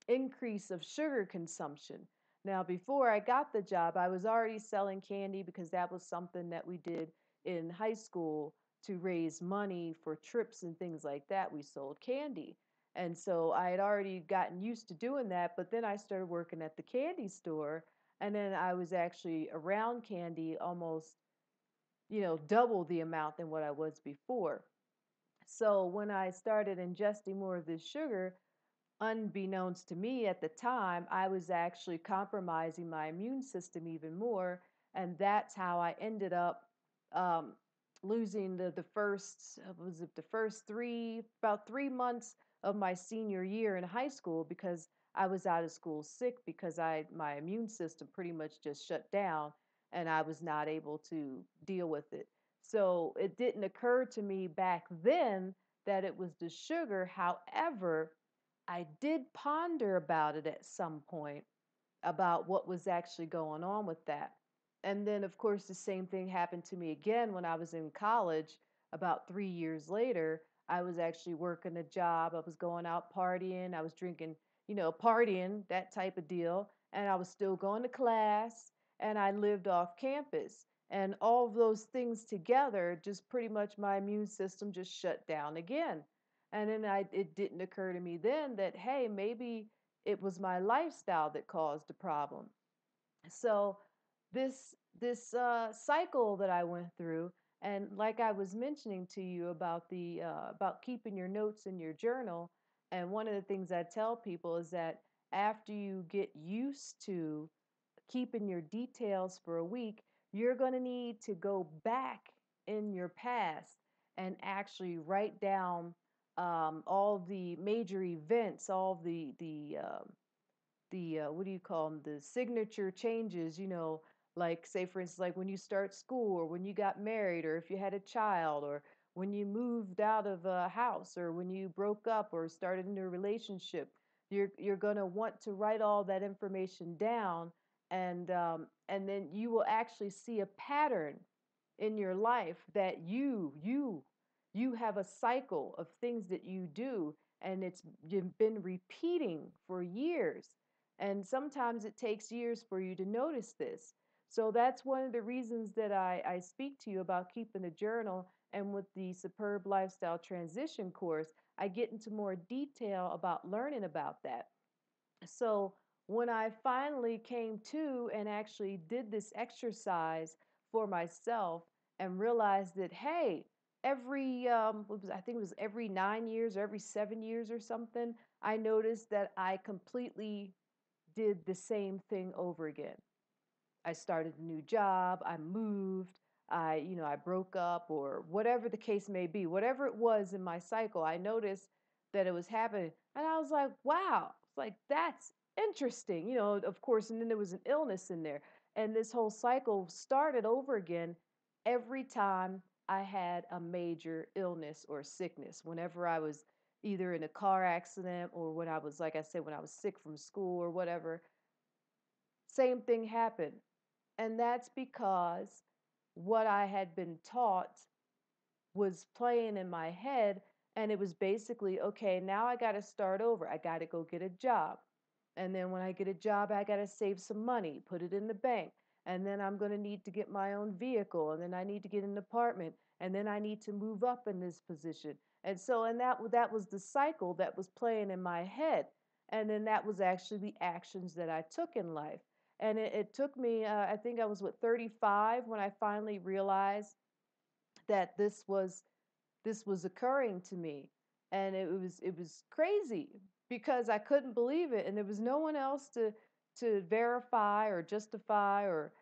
increase of sugar consumption. Now, before I got the job, I was already selling candy because that was something that we did in high school to raise money for trips and things like that. We sold candy. And so I had already gotten used to doing that, but then I started working at the candy store, and then I was actually around candy almost, double the amount than what I was before. So when I started ingesting more of this sugar, unbeknownst to me at the time, I was actually compromising my immune system even more. And that's how I ended up um, losing the first, was it the first about 3 months of my senior year in high school, because I was out of school sick because my immune system pretty much just shut down and I was not able to deal with it. So it didn't occur to me back then that it was the sugar. However, I did ponder about it at some point, about what was actually going on with that. And then, of course, the same thing happened to me again when I was in college. About 3 years later, I was actually working a job. I was going out partying. I was drinking, partying, that type of deal. And I was still going to class and I lived off campus. And all of those things together, just pretty much my immune system just shut down again. And then it didn't occur to me then that, hey, maybe it was my lifestyle that caused the problem. So this cycle that I went through, and like I was mentioning to you about the about keeping your notes in your journal, and one of the things I tell people is that after you get used to keeping your details for a week, you're going to need to go back in your past and actually write down all the major events, all the what do you call them, the signature changes, like say for instance, like when you start school or when you got married or if you had a child or when you moved out of a house or when you broke up or started a new relationship. You're going to want to write all that information down, and then you will actually see a pattern in your life that you have a cycle of things that you do, and it's you've been repeating for years, and sometimes it takes years for you to notice this. So that's one of the reasons that I speak to you about keeping a journal. And with the Superb Lifestyle Transition course, I get into more detail about learning about that. So when I finally came to and actually did this exercise for myself and realized that, hey, every I think it was every 9 years or every 7 years or something, I noticed that I completely did the same thing over again. I started a new job, I moved, I broke up or whatever the case may be, whatever it was in my cycle, I noticed that it was happening. And I was like, wow, it's like that's interesting, of course, and then there was an illness in there. And this whole cycle started over again every time I had a major illness or sickness. Whenever I was either in a car accident or when I was, like I said, when I was sick from school or whatever, same thing happened. And that's because what I had been taught was playing in my head. And it was basically, okay, now I got to start over. I got to go get a job. And then when I get a job, I got to save some money, put it in the bank. And then I'm going to need to get my own vehicle. And then I need to get an apartment. And then I need to move up in this position. And that was the cycle that was playing in my head. And then that was actually the actions that I took in life. And it took me, I think I was, 35 when I finally realized that this was occurring to me. And it was crazy because I couldn't believe it, and there was no one else to verify or justify or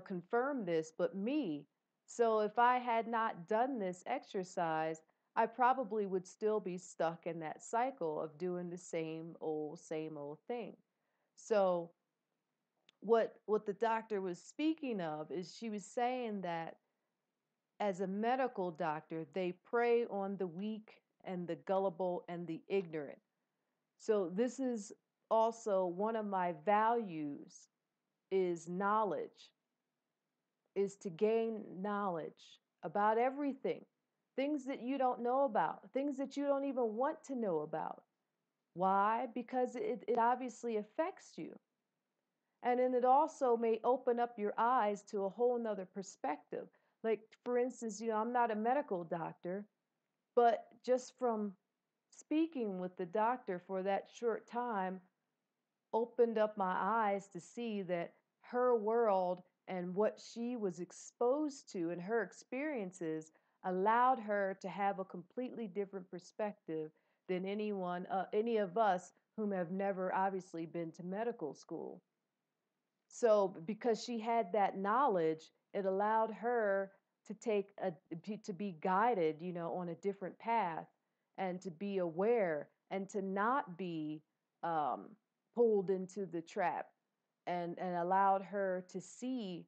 confirm this but me. So if I had not done this exercise, I probably would still be stuck in that cycle of doing the same old thing. So what the doctor was speaking of is she was saying that as a medical doctor, they prey on the weak and the gullible and the ignorant. So this is also one of my values is knowledge, is to gain knowledge about everything. Things that you don't know about, things that you don't even want to know about. Why? Because it obviously affects you. And then it also may open up your eyes to a whole nother perspective. Like, for instance, I'm not a medical doctor, but just from speaking with the doctor for that short time opened up my eyes to see that her world and what she was exposed to and her experiences allowed her to have a completely different perspective than any of us whom have never obviously been to medical school. So because she had that knowledge, it allowed her to be guided, on a different path and to be aware and to not be pulled into the trap, and allowed her to see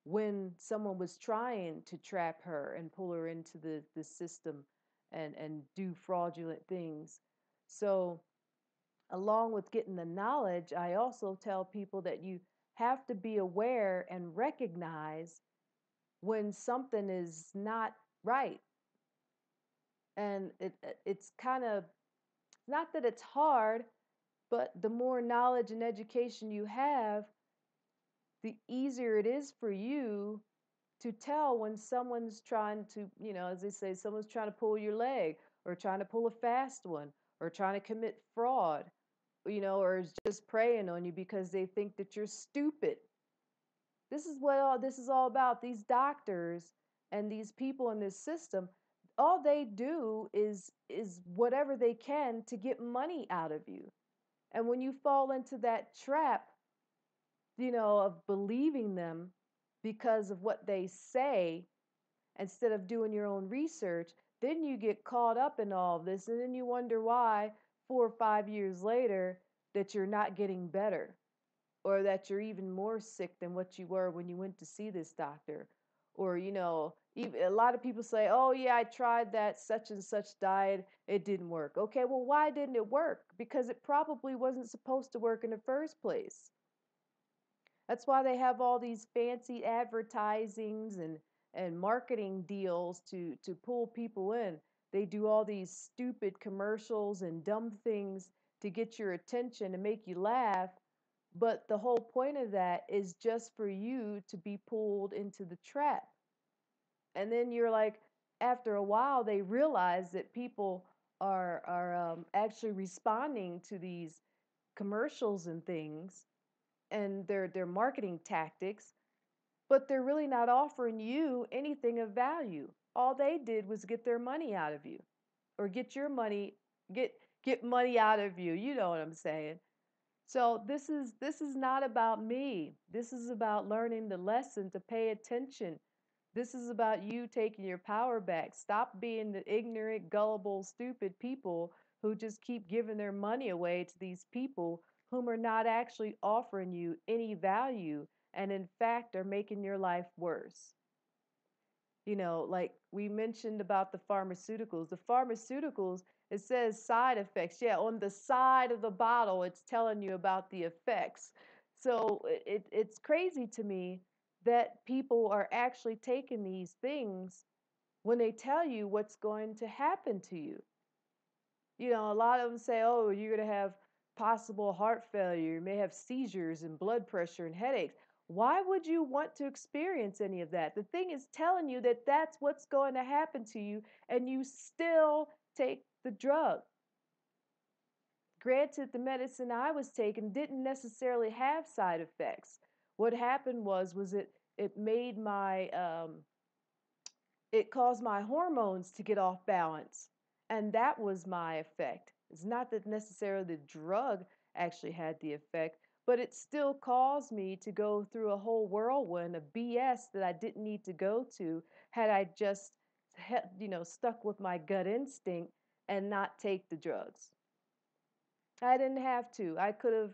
when someone was trying to trap her and pull her into the system and do fraudulent things. So along with getting the knowledge, I also tell people that you have to be aware and recognize when something is not right. And it's kind of, not that it's hard, but the more knowledge and education you have, the easier it is for you to tell when someone's trying to, as they say, someone's trying to pull your leg or trying to pull a fast one or trying to commit fraud, or is just preying on you because they think that you're stupid. This is what all this is all about. These doctors and these people in this system, all they do is whatever they can to get money out of you. And when you fall into that trap, of believing them because of what they say instead of doing your own research, then you get caught up in all of this and then you wonder why 4 or 5 years later that you're not getting better, or that you're even more sick than what you were when you went to see this doctor. Or, even a lot of people say, oh, yeah, I tried that such and such diet. It didn't work. Okay, well, why didn't it work? Because it probably wasn't supposed to work in the first place. That's why they have all these fancy advertisings and marketing deals to pull people in. They do all these stupid commercials and dumb things to get your attention and make you laugh, but the whole point of that is just for you to be pulled into the trap. And then you're like, after a while, they realize that people are actually responding to these commercials and things and their marketing tactics, but they're really not offering you anything of value. All they did was get their money out of you, or get your money, get money out of you. You know what I'm saying? So this is not about me. This is about learning the lesson to pay attention. This is about you taking your power back. Stop being the ignorant, gullible, stupid people who just keep giving their money away to these people whom are not actually offering you any value and in fact are making your life worse. Like we mentioned about the pharmaceuticals. The pharmaceuticals, it says side effects. Yeah, on the side of the bottle, it's telling you about the effects. So it's crazy to me that people are actually taking these things when they tell you what's going to happen to you. A lot of them say, oh, you're going to have possible heart failure, you may have seizures and blood pressure and headaches. Why would you want to experience any of that? The thing is telling you that that's what's going to happen to you, and you still take the drug. Granted, the medicine I was taking didn't necessarily have side effects. What happened was it made my it caused my hormones to get off balance. And that was my effect. It's not that necessarily the drug actually had the effect, but it still caused me to go through a whole whirlwind of BS that I didn't need to go to had I just, stuck with my gut instinct and not take the drugs. I didn't have to. I could have,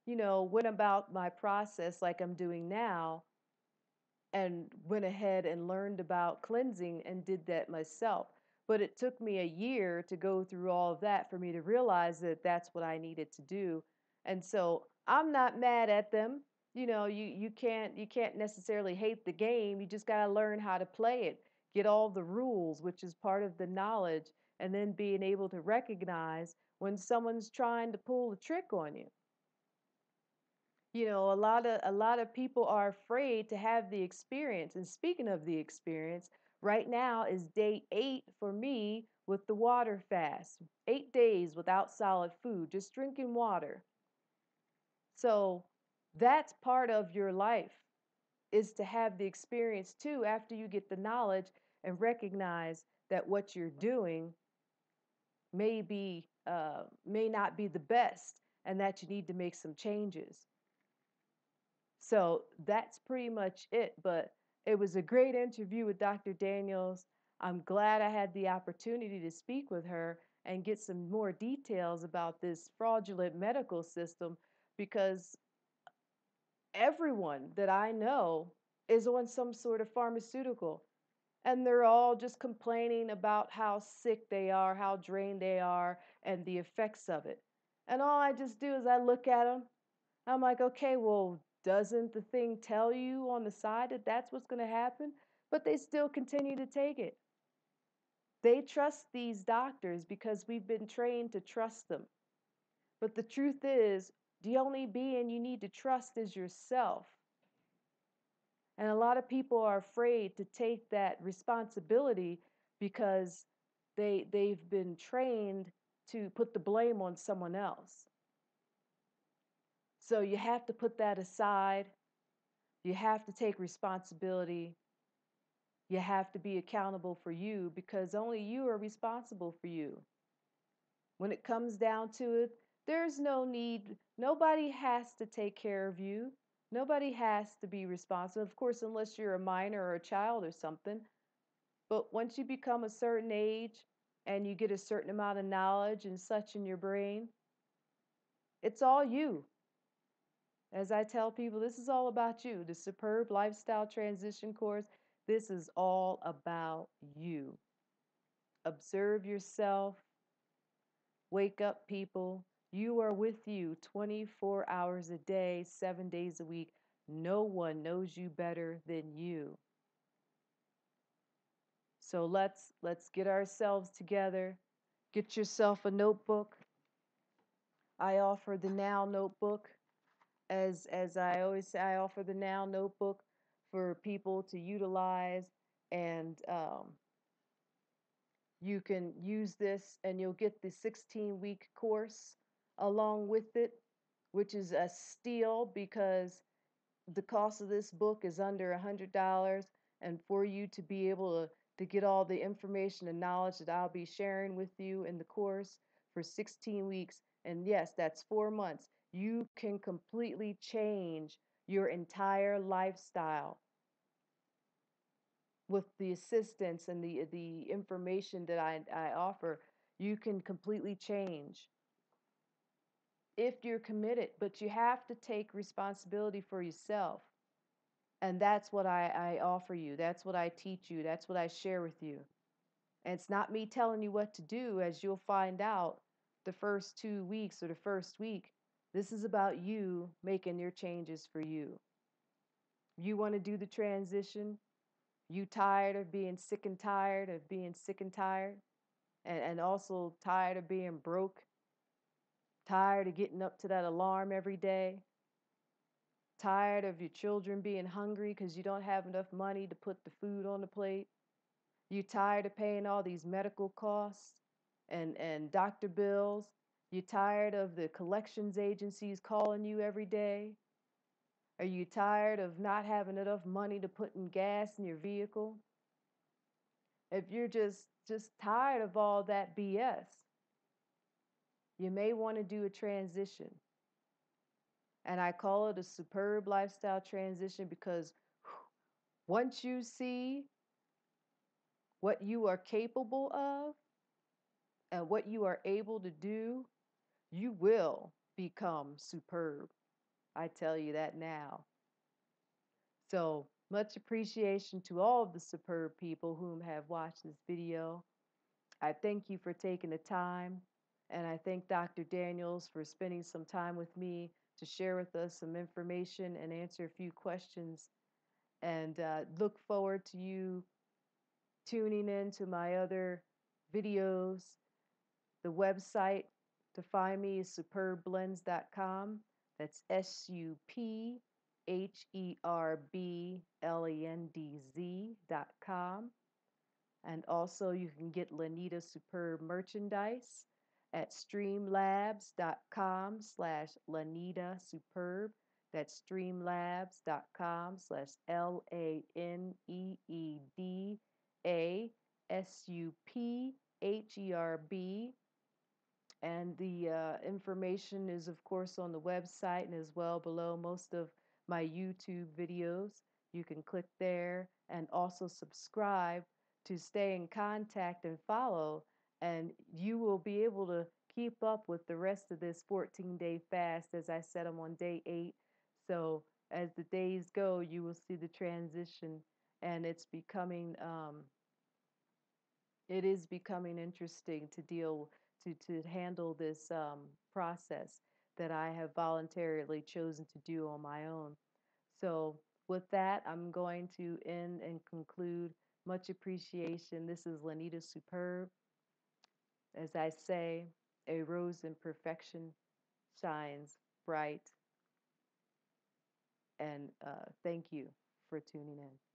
went about my process like I'm doing now and went ahead and learned about cleansing and did that myself. But it took me a year to go through all of that for me to realize that that's what I needed to do. And so I'm not mad at them. You can't necessarily hate the game. You just got to learn how to play it. Get all the rules, which is part of the knowledge, and then being able to recognize when someone's trying to pull a trick on you. A lot of people are afraid to have the experience. And speaking of the experience, right now is day 8 for me with the water fast. 8 days without solid food, just drinking water. So that's part of your life, is to have the experience too after you get the knowledge and recognize that what you're doing may not be the best and that you need to make some changes. So that's pretty much it. But it was a great interview with Dr. Daniels. I'm glad I had the opportunity to speak with her and get some more details about this fraudulent medical system, because everyone that I know is on some sort of pharmaceutical, and they're all just complaining about how sick they are, how drained they are, and the effects of it. And all I just do is I look at them. I'm like, okay, well, doesn't the thing tell you on the side that that's what's going to happen? But they still continue to take it. They trust these doctors because we've been trained to trust them. But the truth is, the only being you need to trust is yourself. And a lot of people are afraid to take that responsibility because they've been trained to put the blame on someone else. So you have to put that aside. You have to take responsibility. You have to be accountable for you because only you are responsible for you. When it comes down to it, there's no need, nobody has to take care of you. Nobody has to be responsible, of course, unless you're a minor or a child or something. But once you become a certain age and you get a certain amount of knowledge and such in your brain, it's all you. As I tell people, this is all about you. The Superb Lifestyle Transition course, this is all about you. Observe yourself. Wake up, people. You are with you 24 hours a day, 7 days a week. No one knows you better than you. So let's get ourselves together. Get yourself a notebook. I offer the Now notebook. As I always say, I offer the Now notebook for people to utilize, and you can use this and you'll get the 16-week course along with it, which is a steal because the cost of this book is under $100. And for you to be able to get all the information and knowledge that I'll be sharing with you in the course for 16 weeks, and yes, that's 4 months, you can completely change your entire lifestyle with the assistance and the information that I offer. You can completely change if you're committed, but you have to take responsibility for yourself. And that's what I offer you. That's what I teach you. That's what I share with you. And it's not me telling you what to do, as you'll find out the first 2 weeks or the first week. This is about you making your changes for you. You want to do the transition? You tired of being sick and tired of being sick and tired? And also tired of being broke? Tired of getting up to that alarm every day? Tired of your children being hungry because you don't have enough money to put the food on the plate? You tired of paying all these medical costs and doctor bills? You tired of the collections agencies calling you every day? Are you tired of not having enough money to put in gas in your vehicle? If you're just tired of all that BS, you may want to do a transition. And I call it a superb lifestyle transition because once you see what you are capable of and what you are able to do, you will become superb. I tell you that now. So much appreciation to all of the superb people whom have watched this video. I thank you for taking the time, and I thank Dr. Daniels for spending some time with me to share with us some information and answer a few questions. And look forward to you tuning in to my other videos. The website to find me is SupHerbLendz.com. That's SupHerbLendz.com. And also you can get Need A SupHerb merchandise at StreamLabs.com/LanitaSuperb. That's StreamLabs.com/LANEEDASupHerb. And the information is, of course, on the website and as well below most of my YouTube videos. You can click there and also subscribe to stay in contact and follow. And you will be able to keep up with the rest of this 14-day fast. As I said, I'm on day 8. So as the days go, you will see the transition. And it is becoming interesting to handle this process that I have voluntarily chosen to do on my own. So with that, I'm going to end and conclude. Much appreciation. This is Need A SupHerb. As I say, a rose in perfection shines bright. And thank you for tuning in.